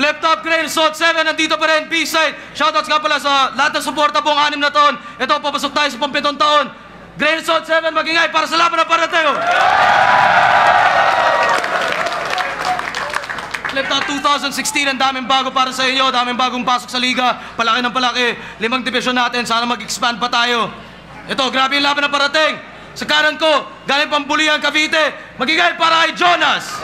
Flip Top, Grail, Salt 7, nandito pa rin, B-Side. Shoutouts nga pala sa lahat ng suporta buong 6 na taon. Ito, papasok tayo sa 7 taon. Grail, Salt 7, magingay para sa laban na parating. Flip Top 2016, ang daming bago para sa inyo, daming bagong pasok sa liga. Palaki ng palaki, 5 division natin, sana mag-expand pa tayo. Ito, grabe yung laban na parating. Sa kanan ko, galing Pambulian, Cavite, magingay para kay Jonas.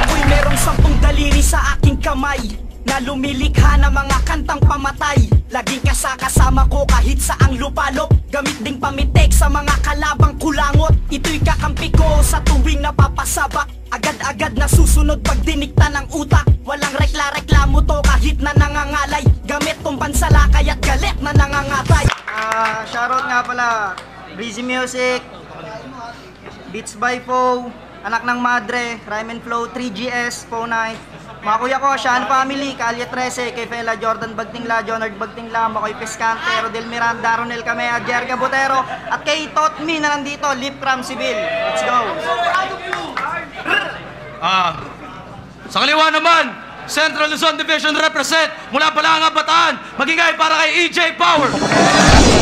Ako'y merong 10 daliri sa aking kamay na lumilikha ng mga kantang pamatay. Laging kasama ko kahit saang lupalop. Gamit ding pamitek sa mga kalabang kulangot. Ito'y kakampi ko sa tuwing napapasabak. Agad-agad na susunod pag dinikta ng utak. Walang rekla-reklamo to kahit na nangangalay. Gamit kong pansalakay at galit na nangangatay. Shoutout nga pala Breezy Music, Beats by Fo, Anak ng Madre, Rhyme and Flow, 3GS, Fo9, mga kuya ko, Sean Family, Kalye 13, kay Fela, Jordan Bagtingla, Jonard Bagtingla, Makoy Pescante, Rodel Miranda, Ronel Camea, Jerga Botero, at kay Totmi na nandito, Lip Cram Civil. Let's go! Sa kaliwa naman, Central Luzon Division represent mula Balanga, Bataan, magingay para kay EJ Power.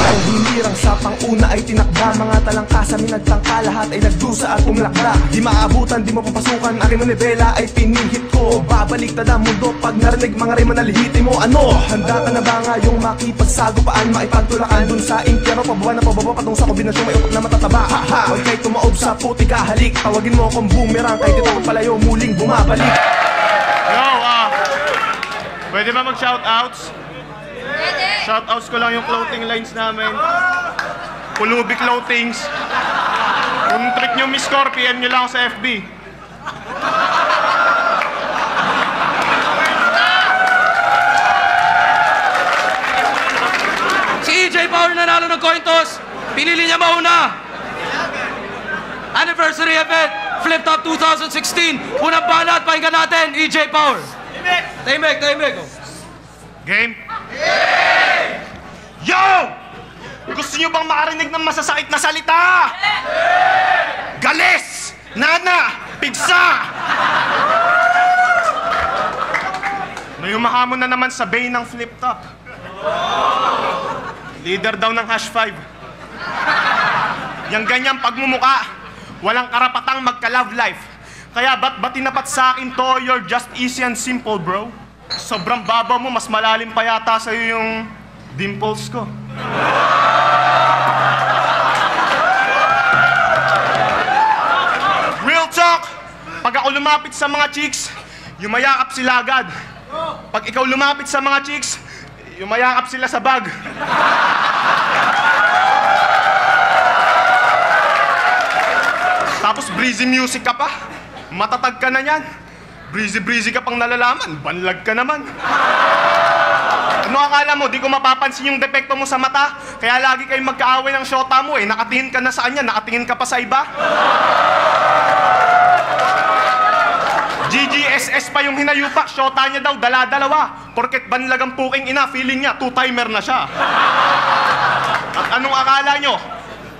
Ang hinirang sa pang-una ay tinakda. Mga talangkasa minagtangka, lahat ay nagdusa at umlakda. Di maabutan, di mapapasukan, aking manibela ay pinihit ko. Babaliktad ang mundo pag narinig mga rima na lihiti mo. Ano? Handa ka na ba ngayong makipagsagupaan, maipagtulakan dun sa impyerno? Pababa na pababa patong sa kombinasyong may utok na matataba. Ha-ha! Huwag kay tumaob sa puti kahalik. Tawagin mo akong boomerang, kahit ito palayo muling bumabalik. Yo, pwede ba mag-shoutouts? Shoutouts ko lang yung clothing lines namin. Pulubi Clothings. Kung trick nyo Miss Cor, PM nyo lang sa FB. Si EJ Power nanalo ng coin toss. Pinili niya mauna. Anniversary event, Flip Top 2016. Unang banat, pakinggan natin, EJ Power. Tahimik. Game? Yo! Gusto nyo bang makarinig ng masasakit na salita? Galis! Nana! Pigsa! May humahamon na naman sa bay ng Flip Top. Leader daw ng #5. Yang ganyang pagmumuka, walang karapatang magka-love life. Kaya ba't tinapat sa akin to? You're just easy and simple, bro. Sobrang baba mo, mas malalim pa yata sa'yo yung dimples ko. Real talk! Pag ako lumapit sa mga chicks, yumayakap sila agad. Pag ikaw lumapit sa mga chicks, yumayakap sila sa bag. Tapos breezy music ka pa. Matatag ka na yan. Breezy ka pang nalalaman. Banlag ka naman. Ano akala mo? Di ko mapapansin yung depekto mo sa mata? Kaya lagi kayong magkaaway ng syota mo eh. Nakatingin ka na sa kanya, nakatingin ka pa sa iba. GGSS pa yung hinayupa. Syota niya daw, dala-dalawa. Porket banlag ang puking ina, feeling niya, 2-timer na siya. At anong akala nyo?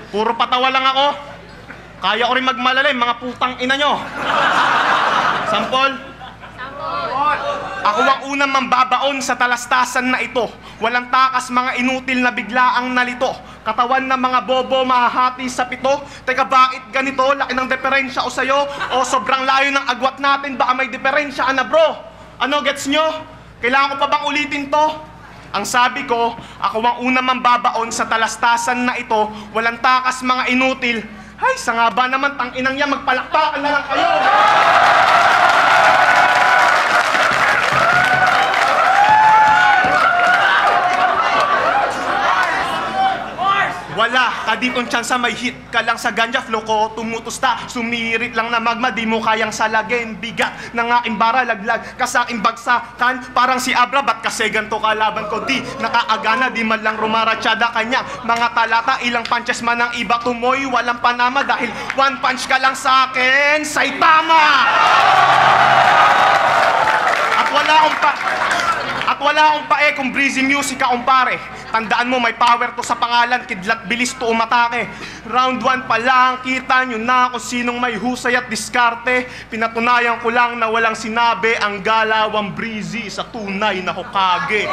Puro patawa lang ako. Kaya ko rin magmalala mga putang ina nyo. Sampol? Ako ang unang mambabaon sa talastasan na ito. Walang takas, mga inutil na biglaang nalito. Katawan ng mga bobo mahahati sa 7. Teka, bakit ganito? Laki ng diferensya o sa'yo? O sobrang layo ng agwat natin? Baka may diferensya ka na, bro. Ano, gets nyo? Kailangan ko pa bang ulitin to? Ang sabi ko, ako ang unang mambabaon sa talastasan na ito. Walang takas, mga inutil. Ay, sa nga ba naman, tang-inang yan, magpalakpakan na lang kayo! Wala ka ditong tsansa, may hit ka lang sa ganja. Flow ko tumutusta, sumirit lang na magma. Di mo kayang salagin, bigat ng aking bara. Laglag ka sa aking bagsakan, parang si Abra. Ba't kasi ganito kalaban ko? Di nakaagana, di man lang rumaratsada kanya. Mga talata, ilang punches man ang iba tumoy. Walang panama dahil one punch ka lang sa akin, Saitama! At At wala akong pae kung breezy music ka, kumpare. Tandaan mo, may power to sa pangalan, kidlat bilis to umatake. Round 1 pa lang, kita nyo na kung sinong may husay at diskarte. Pinatunayan ko lang na walang sinabi ang galawang breezy sa tunay na Hokage.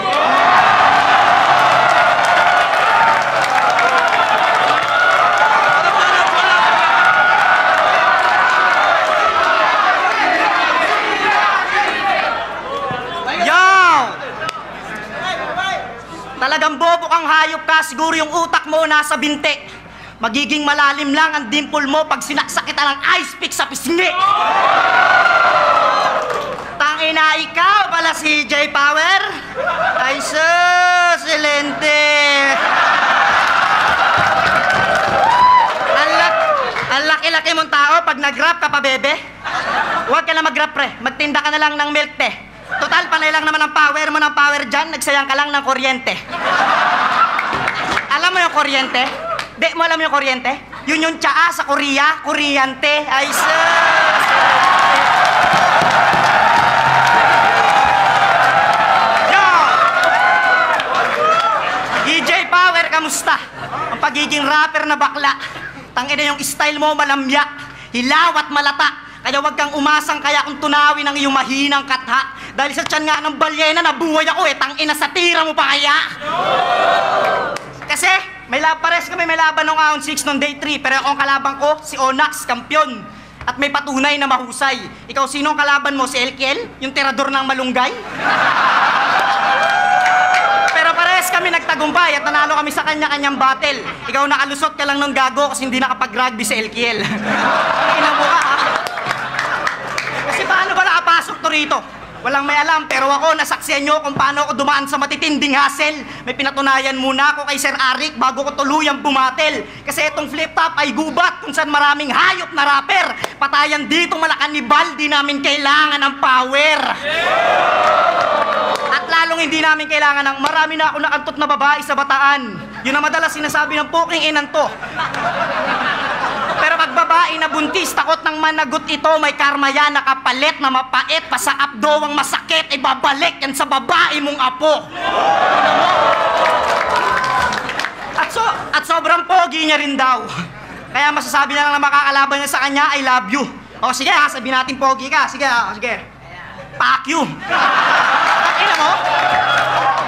Talagang bobo kang hayop ka, siguro yung utak mo nasa binte. Magiging malalim lang ang dimple mo pag sinaksak kita ng ice pick sa pisngi. Tangina, ikaw pala si J Power? Ay sus, silente. Ang laki-laki mong tao pag nag-rap ka pa, bebe. Huwag ka na mag-rap, pre. Magtinda ka na lang ng milk tea. Total, panay lang naman ang power mo ng power dyan, nagsayang ka lang ng kuryente. Alam mo yung kuryente? Di mo alam yung kuryente? Yun yung tsaa sa Korea, kuryente. Ay, sus! Yo! DJ Power, kamusta? Ang pagiging rapper na bakla. Tangina yung style mo malamya, hilaw at malata. Kaya wag kang umasang kaya kung tunawin ang iyong mahinang katha. Dahil sa tiyan nga ng balyena, nabuhay ako eh. Tangina sa tira mo pa kaya? Kasi, pares kami may laban ng Round 6 nung day 3. Pero akong kalaban ko, si Onax, kampyon. At may patunay na mahusay. Ikaw, sino ang kalaban mo? Si Elkiel? Yung tirador ng malunggay? Pero pares kami nagtagumpay at nanalo kami sa kanya-kanyang battle. Ikaw nakalusot ka lang ng gago kasi hindi nakapag-rugby si Elkiel. Ina mo ka, ha? Kasi paano ba nakapasok to rito? Walang may alam, pero ako, nasaksiyan nyo kung paano ako dumaan sa matitinding hassle. May pinatunayan muna ako kay Sir Arik bago ko tuluyang bumatel. Kasi itong flip-top ay gubat kung saan maraming hayop na rapper. Patayan dito malakanibal, di namin kailangan ng power. At lalong hindi namin kailangan ng marami na ako nakantot na babae sa bataan. Yun ang madalas sinasabi ng poking inan to. Pero pag babae na buntis, takot ng managot ito, may karma yan, nakapalit na mapait, pa sa abdo ang masakit, ibabalik yan sa babae mong apo. At sobrang pogi niya rin daw. Kaya masasabi na lang na makakalaban niya sa kanya, I love you. O sige ha, sabihin natin pogi ka. Sige ha, sige. Fuck you. Ina mo?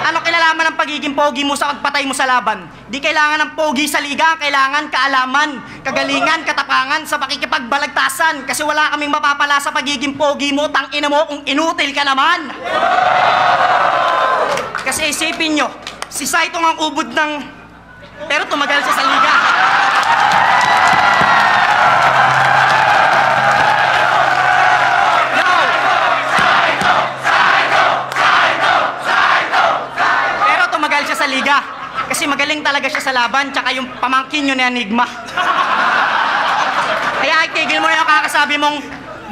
Ano kinalaman ng pagiging pogi mo sa pagpatay mo sa laban? Di kailangan ng pogi sa liga, kailangan kaalaman, kagalingan, katapangan sa pakikipagbalagtasan. Kasi wala kaming mapapala sa pagiging pogi mo, tangina mo kung inutil ka naman. Kasi isipin nyo, si Saitong ang ubod ng... Pero tumagal siya sa liga. Sa liga. Kasi magaling talaga siya sa laban, tsaka yung pamangkin yun ni Enigma. Kaya itigil mo na yung kakasabi mong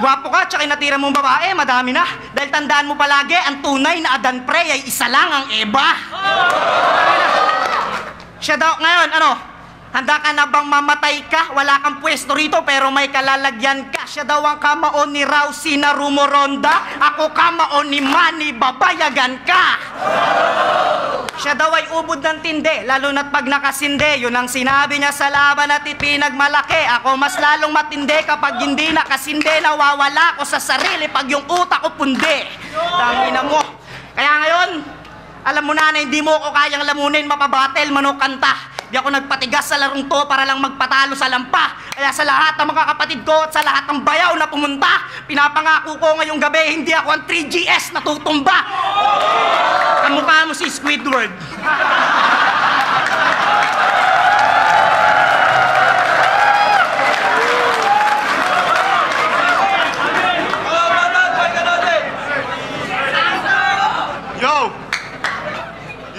gwapo ka, tsaka yung natira mong babae, madami na. Dahil tandaan mo palagi, ang tunay na Adan Pre ay isa lang ang Eva. Siya daw, ngayon, ano? Handa ka na bang mamatay ka? Wala kang pwesto rito pero may kalalagyan ka. Siya daw ang kamaon ni Rousey na Rumoronda. Ako kamaon ni Manny, babayagan ka. Siya daw ay ubod ng tindi, lalo na't pag nakasinde. Yun ang sinabi niya sa laban at ipinagmalaki. Ako mas lalong matindi kapag hindi nakasinde. Nawawala ko sa sarili pag yung utak ko pundi. Tangina mo. Kaya ngayon, alam mo na hindi mo ko kayang lamunin, mapabattle, manukanta. Di ako nagpatigas sa larong to para lang magpatalo sa lampa. Kaya sa lahat ng mga kapatid ko at sa lahat ng bayaw na pumunta, pinapangako ko ngayong gabi, hindi ako ang 3GS na tutumba. Kamukha mo si Squidward. Yo!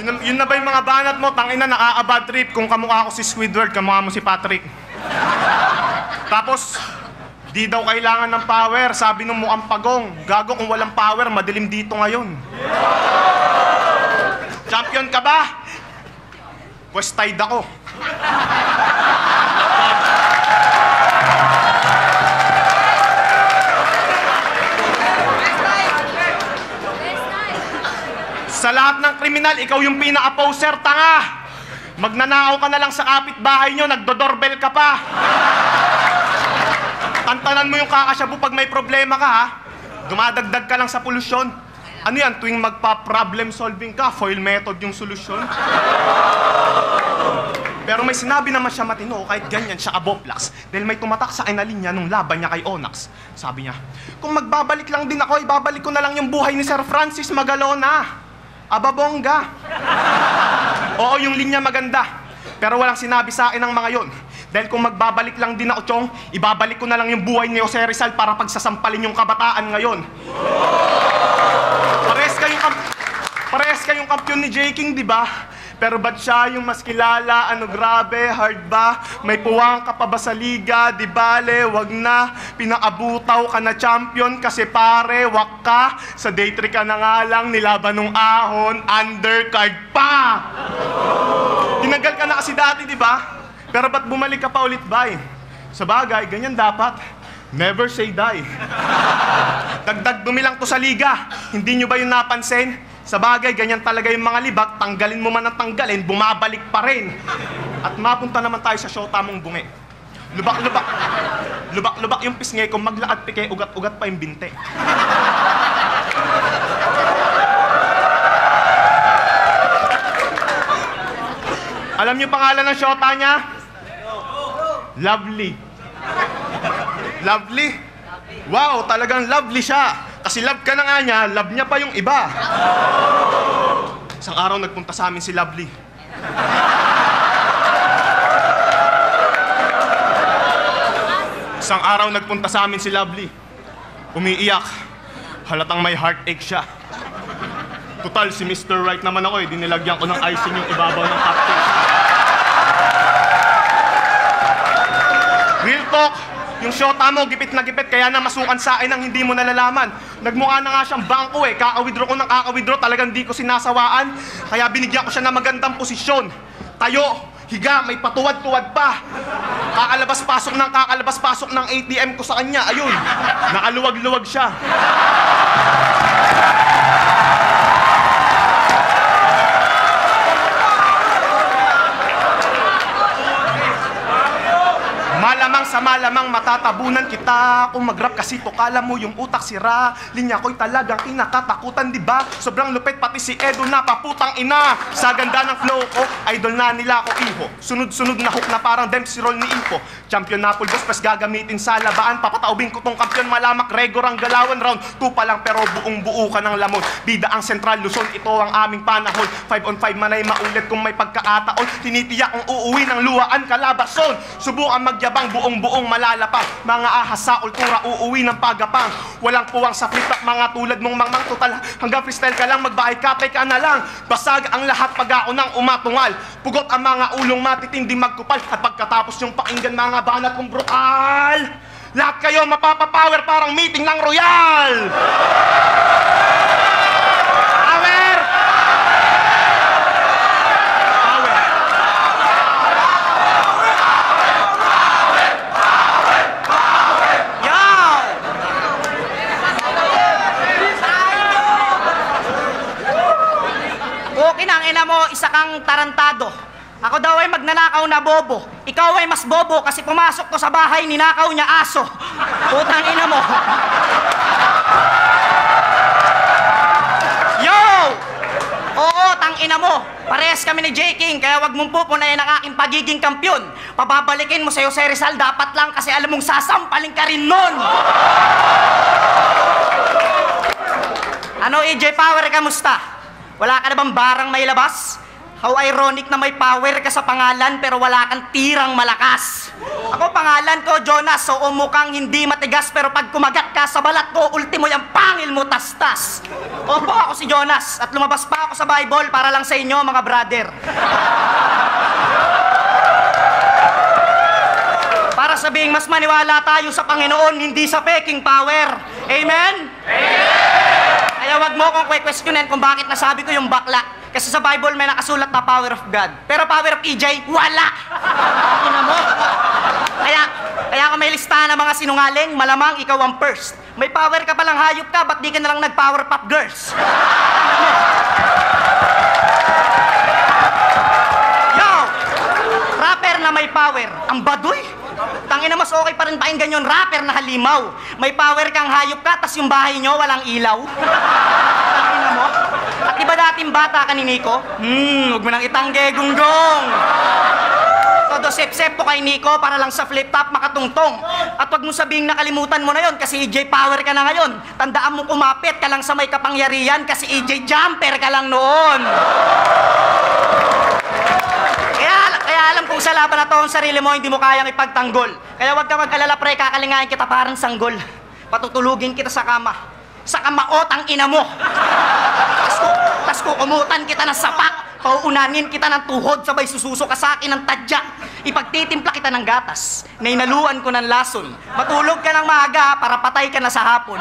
Yun na ba yung mga banat mo? Tangina, nakaka-bad trip. Kung kamukha ko si Squidward, kamukha mo si Patrick. Tapos, di daw kailangan ng power. Sabi nung mukhang pagong. Gago, kung walang power, madilim dito ngayon. Champion ka ba? West Tide ako. Sa lahat ng kriminal, ikaw yung pinaka-poser, tanga! Magnanakaw ka na lang sa kapitbahay nyo, nagdo-doorbell ka pa. Tantanan mo yung kakasyabu pag may problema ka, ha? Dumadagdag ka lang sa polusyon. Ano yan, tuwing magpa-problem solving ka, foil method yung solusyon? Pero may sinabi naman siya matino, kahit ganyan siya kaboplas. Dahil may tumatak sa akin na linya nung laban niya kay Onax. Sabi niya, kung magbabalik lang din ako, ibabalik ko na lang yung buhay ni Sir Francis Magalona. Ababongga. Oo, yung linya maganda. Pero walang sinabi sa akin ng mga yon. Dahil kung magbabalik lang din ako, Chong, ibabalik ko na lang yung buhay ni Jose Rizal para pagsasampalin yung kabataan ngayon. Parehas kayong kampiyon ni J. King, di ba? Pero ba't siya yung mas kilala? Ano grabe, hard ba? May puwang ka pa ba sa liga? Di bale, wag na. Pinaabutaw ka na champion kasi pare, wak ka. Sa day 3 ka na nga lang, nilaban nung ahon, undercard pa! Tinanggal ka na kasi dati, di ba? Pero ba't bumalik ka pa ulit, bay? Sa bagay, ganyan dapat. Never say die. Dagdag dumilang to sa liga. Hindi nyo ba yung napansin? Sa bagay, ganyan talaga yung mga libak, tanggalin mo man ang tanggalin, bumabalik pa rin. At mapunta naman tayo sa show tamong bungi. Lubak-lubak. Lubak-lubak yung pisngi ko, maglaad pike, ugat-ugat pa yung binte. Alam niyo pangalan ng shota niya? Lovely. Lovely? Wow, talagang lovely siya. Kasi love ka na nga niya, love niya pa yung iba. Isang araw nagpunta sa amin si Lovely. Isang araw nagpunta sa amin si Lovely. Umiiyak. Halatang may heartache siya. Total, si Mr. Right naman ako eh. Dinilagyan ko ng icing yung ibabaw ng cupcake. Real talk. Yung shota mo, gipit na gipit, kaya na masukan sa akin ang hindi mo nalalaman. Nagmukha na nga siyang bangko eh. Kaka-withdraw ko ng kaka-withdraw, talagang di ko sinasawaan. Kaya binigyan ko siya ng magandang posisyon. Tayo, higa, may patuwad-tuwad pa. Kakalabas-pasok ng ATM ko sa kanya. Ayun, nakaluwag-luwag siya. Malamang sa malamang matatabunan kita kung mag-rap kasi to kala mo yung utak sira. Linya ko'y talagang kinakatakutan, diba? Sobrang lupit pati si Edo na paputang ina. Sa ganda ng flow ko, idol na nila ako iho. Sunod-sunod na hook na parang Dempsey roll ni Info. Champion na full boss, pas gagamitin sa labaan. Papataubin ko tong kampiyon, malamak, Regor ang galawan. Round 2 pa lang pero buong buo ka ng lamon. Bida ang Central Luzon, ito ang aming panahon. 5 on 5 manay maulit kung may pagkakataon. Tinitiyak ang uuwi ng luwaan kalabason. Subukan magyabang buong malalapang. Mga ahas sa ultura uuwi ng pagapang. Walang puwang sa flip-flop, mga tulad mong mangmang total. Hanggang freestyle ka lang, magbahay kapay ka na lang. Basag ang lahat pag-ako ng umatungal. Pugot ang mga ulong matitindi magkupal. At pagkatapos yung pakinggan mga banat kong brutal, lahat kayo mapapapower parang meeting ng royal. Power! Ina mo, isa kang tarantado. Ako daw ay magnanakaw na bobo. Ikaw ay mas bobo kasi pumasok ko sa bahay, ninakaw niya aso. Putang ina mo. Yo! Oo, tang ina mo. Parehas kami ni J. King, kaya wag mong pupunayan ang aking pagiging kampyon. Pababalikin mo sa Jose Rizal, dapat lang kasi alam mong sasampaling ka rin nun. Ano, EJ Power, kamusta? Wala ka na bang barang may labas? How ironic na may power ka sa pangalan pero wala kang tirang malakas. Ako pangalan ko Jonas, so umukhang hindi matigas pero pag kumagat ka sa balat ko, ultimo yung pangil mo tastas. Opo, ako si Jonas at lumabas pa ako sa Bible para lang sa inyo mga brother. Para sabihing mas maniwala tayo sa Panginoon, hindi sa peking power. Amen? Amen! Kaya wag mo akong questionin kung bakit nasabi ko yung bakla. Kasi sa Bible may nakasulat na power of God. Pero power of EJ, wala! Ina mo. Kaya kung may listahan ng mga sinungaling, malamang ikaw ang first. May power ka palang hayop ka, ba't di ka nalang nag-power pop girls? na may power. Ang baduy. Tangina, mas okay pa rin pakinggan yung rapper na halimaw. May power kang hayop ka, tas yung bahay nyo walang ilaw. Tangina mo. At diba dating bata ka ni Nico? Huwag mo nang itangge, gunggong. Todo sep-sep po kay Nico para lang sa flip-top makatungtong. At wag mo sabihing nakalimutan mo na yon kasi EJ Power ka na ngayon. Tandaan mo kumapit ka lang sa may kapangyarihan kasi EJ Jumper ka lang noon. Kaya alam kong sa laban na to ang sarili mo hindi mo kayang ipagtanggol. Kaya wag ka mag-alala pre, kakalingahin kita parang sanggol. Patutulugin kita sa kama. Sa kamaot ang ina mo. Tas kukumutan kita ng sapak. Pauunanin kita ng tuhod, sabay sususo ka sa akin ng tadya. Ipagtitimpla kita ng gatas, na inaluan ko ng lason. Matulog ka ng maaga para patay ka na sa hapon.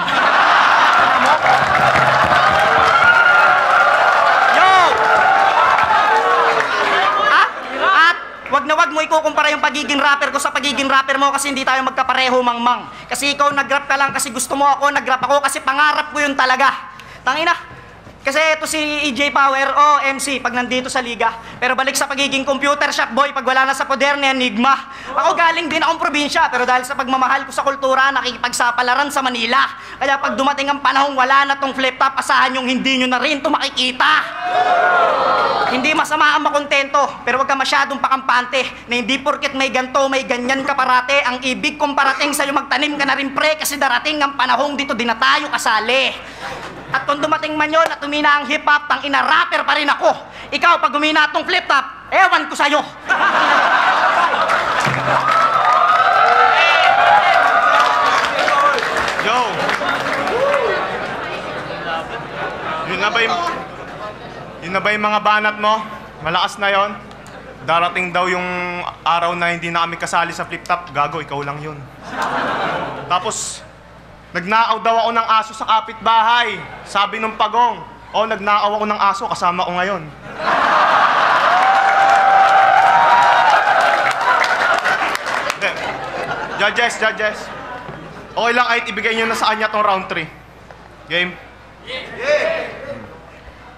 Yo! At wag na wag mo ikukumpara yung pagiging rapper ko sa pagiging rapper mo kasi hindi tayo magkapareho, mangmang. Kasi ikaw nag-rap ka lang kasi gusto mo ako, nag-rap ako kasi pangarap ko yun talaga. Tangina. Kasi ito si EJ Power o MC pag nandito sa liga. Pero balik sa pagiging computer shop boy pag wala na sa poder ni Enigma. Ako galing din akong probinsya pero dahil sa pagmamahal ko sa kultura nakikipagsapalaran sa Manila. Kaya pag dumating ang panahong wala na tong flip-top, asahan yung hindi nyo na rin ito makikita. Hindi masama ang makontento pero wag ka masyadong pakampante na hindi porket may ganto may ganyan ka parate. Ang ibig kong parating sa'yo magtanim ka na rin pre kasi darating ang panahong dito di na tayo kasali. At kung dumating man yun at umina ang hip-hop, tang ina rapper pa rin ako. Ikaw, pag umina itong flip-top, ewan ko sa'yo. Yo! Yun na ba yung mga banat mo? Malakas na yon. Darating daw yung araw na hindi na kami kasali sa flip-top. Gago, ikaw lang yun. Tapos, nagnakaw daw ako ng aso sa kapitbahay. Sabi nung pagong, nagnakaw ako ng aso, kasama ko ngayon. Judges. Okay lang kahit ibigay nyo na sa kanya tong round 3. Game? Yeah!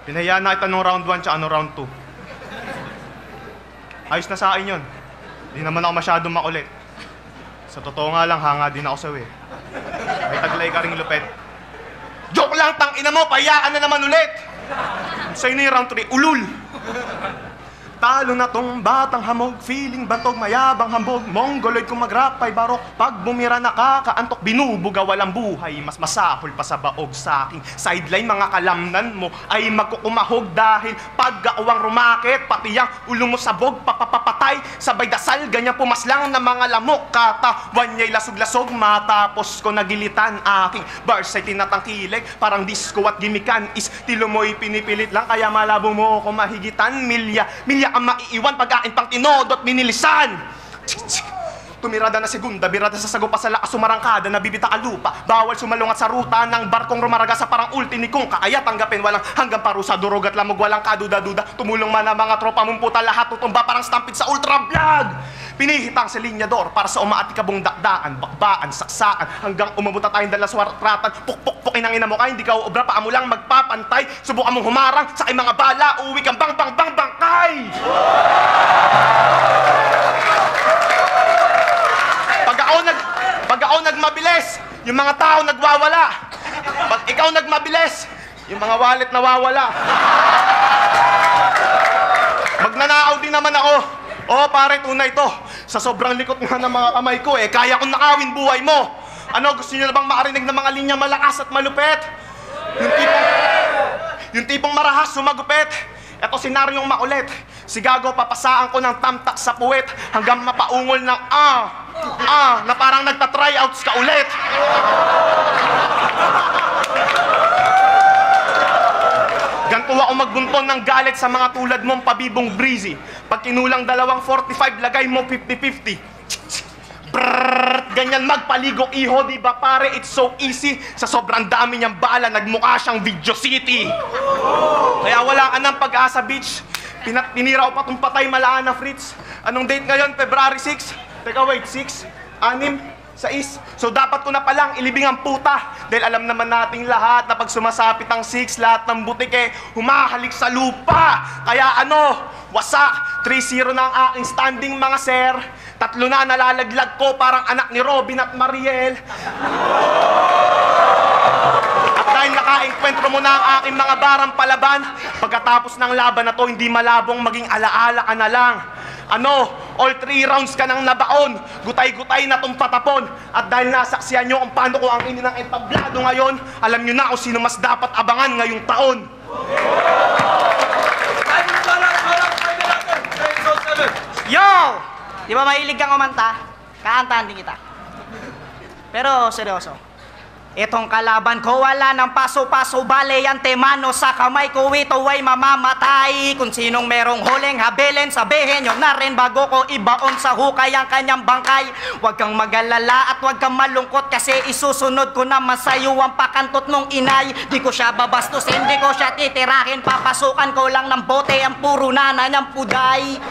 Pinahiyaan na kita nung round 1 tsaka nung round 2. Ayos na sa akin yun. Di naman ako masyadong makulit. Sa totoo nga lang, hanga din ako sa'yo eh. May taglay ka ring lupet. Joke lang, tangina mo, payaan na naman ulit! Sa'yo na yung round 3, ulul! Talo na tong batang hamog, feeling bantog, mayabang hambog, mongoloid kung mag-rap ay barok, pag bumira nakakaantok, binubuga walang buhay, mas masahol pa sa baog sa aking sideline, mga kalamnan mo ay magkukumahog dahil pag awang rumakit, pati ang ulo mo sabog, papapapatay, sabay dasal, ganyan pumaslang na mga lamok, katawan niya'y lasog-lasog, matapos ko nagilitan aking bars ay tinatangkilik, parang disco at gimikan, estilo mo'y pinipilit lang, kaya malabo mo ko mahigitan, milya ang maiiwan pag-ain pang tinodot minilisan. Tumirada na segunda, birada sa sagupa sa lakas sumarangkada, nabibita ka lupa. Bawal sumalungat sa ruta ng barkong rumaraga sa parang ulti ni Kung. Kaya tanggapin walang hanggang parusa, durog at lamog, walang kaduda-duda. Tumulong man ang mga tropa mong puta, lahat tutumba parang stampede sa ultra vlog. Pinihitang sa linyador para sa umaati kabong dakdaan, bakbaan, saksaan, hanggang umabot na tayong dalaswartratan. Pukpukin ang ina mo ka, hindi ka uobra, paa mo lang magpapantay. Subukan mong humarang sa aking mga bala, uwi kang bang-bang-bang-bangkay! Pag ako nagmabilis, yung mga tao nagwawala. Pag ikaw nagmabilis, yung mga wallet nawawala. Magnanakaw din naman ako. Pare, tunay to. Sa sobrang likot nga ng mga kamay ko kaya kong nakawin buhay mo. Ano, gusto niyo na bang makarinig ng mga linya malakas at malupet? Yung tipong marahas, sumagupet. Eto senaryong makulit. Si Gago, papasaan ko ng tamtak sa puwet hanggang mapaungol ng na parang nagta-tryouts ka ulit. Ganto ako magbunton ng galit sa mga tulad mong pabibong breezy. Pag kinulang 2.45, lagay mo 50-50. Brrrr, ganyan magpaligo iho, di ba pare? It's so easy. Sa sobrang dami niyang bala, nagmukha siyang Video City. Kaya wala ka ng pag-asa, bitch. Pinira ko pa itong patay malaan na Fritz. Anong date ngayon? February 6? Teka, wait, 6, 6, So dapat ko na palang ilibing ang puta. Dahil alam naman nating lahat na pag sumasapit ang 6, lahat ng butike humahalik sa lupa. Kaya wasa, 3-0 na ang aking standing mga sir. 3 na nalalaglag ko parang anak ni Robin at Mariel. At dahil naka-enkwentro mo na ang aking mga barang palaban, pagkatapos ng laban na to, hindi malabong maging alaala ka na lang. All 3 rounds ka nang nabaon, gutay-gutay na tong patapon. At dahil nasaksiyan nyo kung paano ko ang ininang entablado ngayon, alam nyo na kung sino mas dapat abangan ngayong taon. Yo! Di ba mahilig kang kumanta? Kakantahan din kita. Pero seryoso, itong kalaban ko wala ng paso-paso, bale ang temano sa kamay ko, ito ay mamamatay. Kung sinong merong huling habilin, sabihin nyo na rin bago ko ibaon sa hukay ang kanyang bangkay. Huwag kang mag-alala at huwag kang malungkot kasi isusunod ko naman sa'yo ang pakantot nung inay. Di ko siya babastusin, di ko siya titirahin, papasukan ko lang ng bote ang puro nana niyang puday.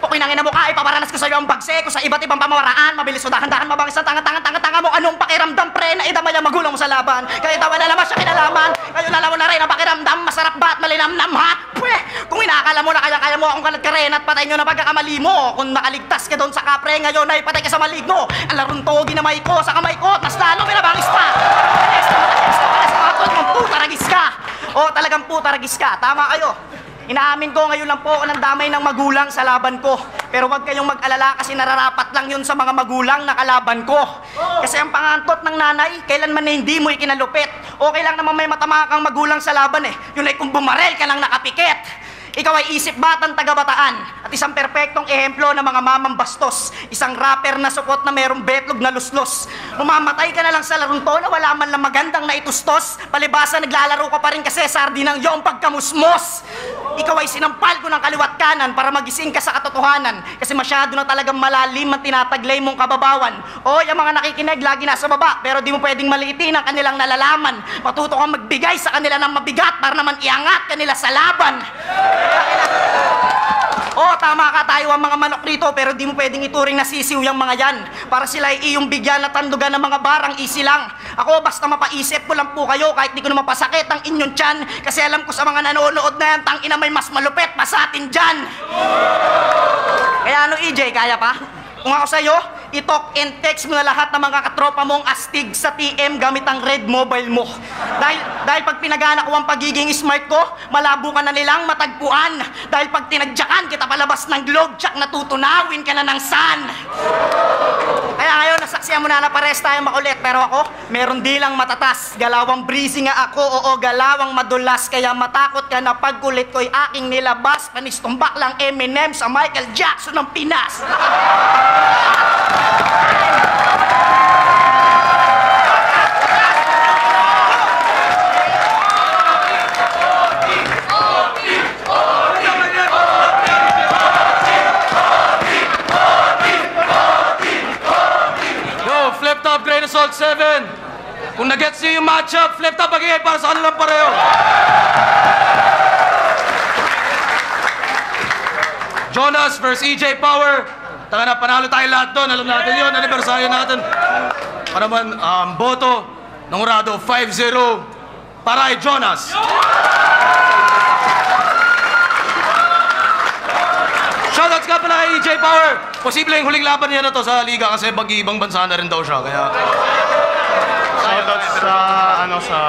Pukinangin na mukha, ipaparanas ko sa'yo ang bagse ko sa iba't ibang pamamaraan. Mabilis o dahan-dahan, mabangis ang tanga-tanga mo. Anong pakiramdam pre na idamay ang magulang mo sa laban? Kahit tawa na naman siya kinalaman, ngayon alam mo na rin ang pakiramdam. Masarap ba at malinamnam ha? Pweh, kung inakala mo na kaya mo akong kalat-karen at patay nyo na pagkakamali mo. Kung nakaligtas ka doon sa kapre, ngayon ay patay ka sa maligno. Ang larong to, ginamay ko sa kamay ko, mas lalo pinabangis pa. Putaragis ka. O talagang putaragis ka, tama kayo. Inaamin ko, ngayon lang po ako ng damay ng magulang sa laban ko. Pero huwag kayong mag-alala kasi nararapat lang yun sa mga magulang na kalaban ko. Kasi ang pangantot ng nanay, kailanman na hindi mo ikinalupit. Okay lang naman may matama kang magulang sa laban eh. Yun ay kung bumarel ka lang nakapikit. Ikaw ay isip batang taga-Bataan at isang perpektong ehemplo ng mga mamang bastos. Isang rapper na supot na merong betlog na luslos. Mamamatay ka na lang sa larong to na wala man lang magandang naitustos. Palibasa naglalaro ka pa rin kasi sardinang yung pagkamusmos. Ikaw ay sinampal ko ng kaliwat kanan para magising ka sa katotohanan. Kasi masyado na talagang malalim ang tinataglay mong kababawan. O, yung mga nakikinig lagi nasa baba pero di mo pwedeng maliitin ang kanilang nalalaman. Matuto kang magbigay sa kanila ng mabigat para naman iangat kanila sa laban. Tama ka, tayo ang mga manok rito pero di mo pwedeng ituring na sisiw yung mga yan. Para sila ay iyong bigyan at tandugan ng mga barang easy lang. Ako basta mapaisip ko lang po kayo kahit di ko na mapasakit ang inyong tiyan. Kasi alam ko sa mga nanonood na yan, tangina may mas malupit pa sa atin dyan. Kaya EJ, kaya pa? Kung ako sa'yo, i-talk and text mo na lahat ng mga katropa mong astig sa TM gamit ang red mobile mo. Dahil pag pinagana ko ang pagiging smart ko, malabo ka na nilang matagpuan. Dahil pag tinadyakan kita palabas ng globe, tsak natutunawin ka na ng sun. Kaya ngayon, nasaksiyan mo na pares tayo makulit. Pero ako, meron dilang matatas. Galawang breezy nga ako, oo, galawang madulas. Kaya matakot ka na pagkulit ko'y aking nilabas. Panistumbak lang Eminem sa Michael Jackson ng Pinas. Flip top, Grain Assault 7. Kung nag-gets nyo yung matchup, flip top magiging para sa kanilang pareho. Jonas vs. EJ Power. Taka na, panalo tayo lahat doon. Alam natin yun, anibersaryo natin. Para naman, boto ng Urado, 5-0 para kay Jonas. Shoutouts ka pala kay EJ Power. Posible yung huling laban niya na to sa liga kasi mag-iibang bansa na rin daw siya. Kaya shoutouts sa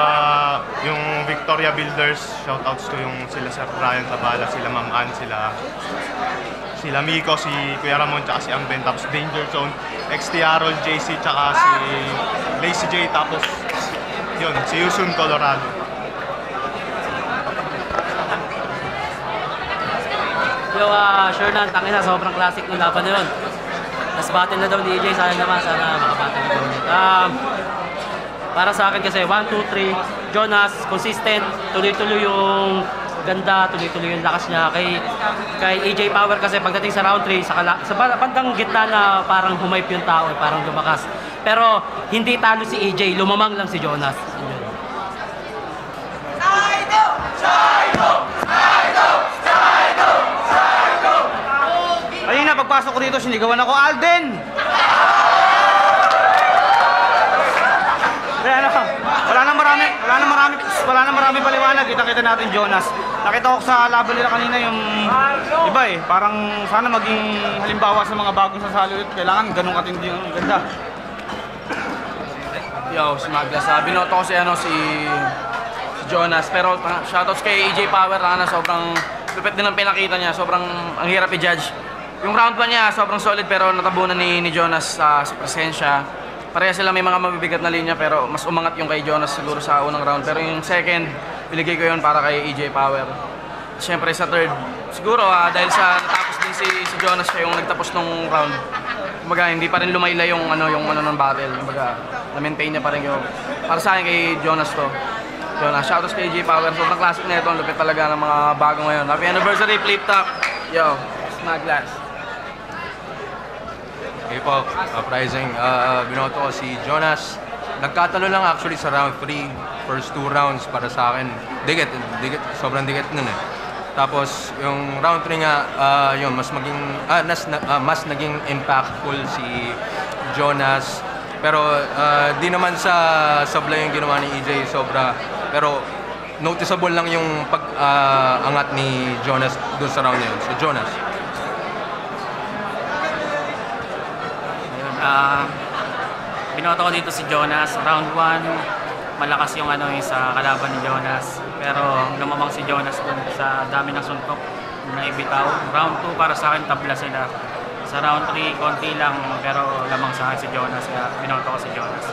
yung Victoria Builders. Shoutouts ko yung sila Sir Brian Tabala, sila Ma'am Ann, sila Miko, si Kuya Ramon, tsaka si Angben, tapos Danger Zone, XT Harold, JC, tsaka si Lazy J, tapos yun, si Yusun Colorado. Yo, sure na, tangina, sobrang classic ng laban na yun. Tapos battle na daw ni EJ, sayang naman, sana makabattle na daw. Para sa akin kasi, 1, 2, 3, Jonas, consistent, tuloy-tuloy yung ganda, tuloy-tuloy yung lakas niya. Kay EJ Power kasi pagdating sa round 3, sa bandang gitna na parang humayp yung tao, parang lumakas. Pero hindi talo si EJ, lumamang lang si Jonas. Ayun na, pagpasok ko dito, sinigawan ako, Alden! Kaya wala na marami paliwanag. Kita natin Jonas. Nakita ko sa laban nila kanina yung iba eh. Parang sana maging halimbawa sa mga bagong sasali ulit. Kailangan ganun katindi yung ganda. Yo, si Maglas. Binoto ko si Jonas. Pero shoutouts kay EJ Power. Sobrang lupit din ang pinakita niya. Sobrang ang hirap i-judge. Yung round 1 niya, sobrang solid pero natabunan ni Jonas sa presensya. Pareha sila may mga mabibigat na linya pero mas umangat yung kay Jonas siguro sa unang round. Pero yung second, binigay ko yun para kay EJ Power. Siyempre sa third, siguro dahil sa natapos din si Jonas siya yung nagtapos nung round. Kumbaga hindi pa rin lumaylay yung ng battle. Kumbaga na-maintain niya pa rin yung para sa akin kay Jonas to. Jonas, shoutouts kay EJ Power. Sobrang classic na ito. Ang lupit talaga ng mga bago ngayon. Happy anniversary, Flip Top. Yo, Maglas. Okay po, uprising. Binoto ko si Jonas. Nagkatalo lang actually sa round 3. First 2 rounds para sa akin. Dikit, sobrang dikit nun eh. Tapos yung round 3 nga, yun, mas naging impactful si Jonas. Pero di naman sa sablay yung ginawa ni EJ sobra. Pero noticeable lang yung pag-angat ni Jonas doon sa round na yun. So Jonas. Binoto ko dito si Jonas. Round 1, malakas yung sa kalaban ni Jonas. Pero lumamang si Jonas dun sa dami ng suntok na ibitaw. Round 2 para sa akin tabla sila. Sa round 3, konti lang pero lamang sa akin si Jonas. Kaya binoto ko si Jonas.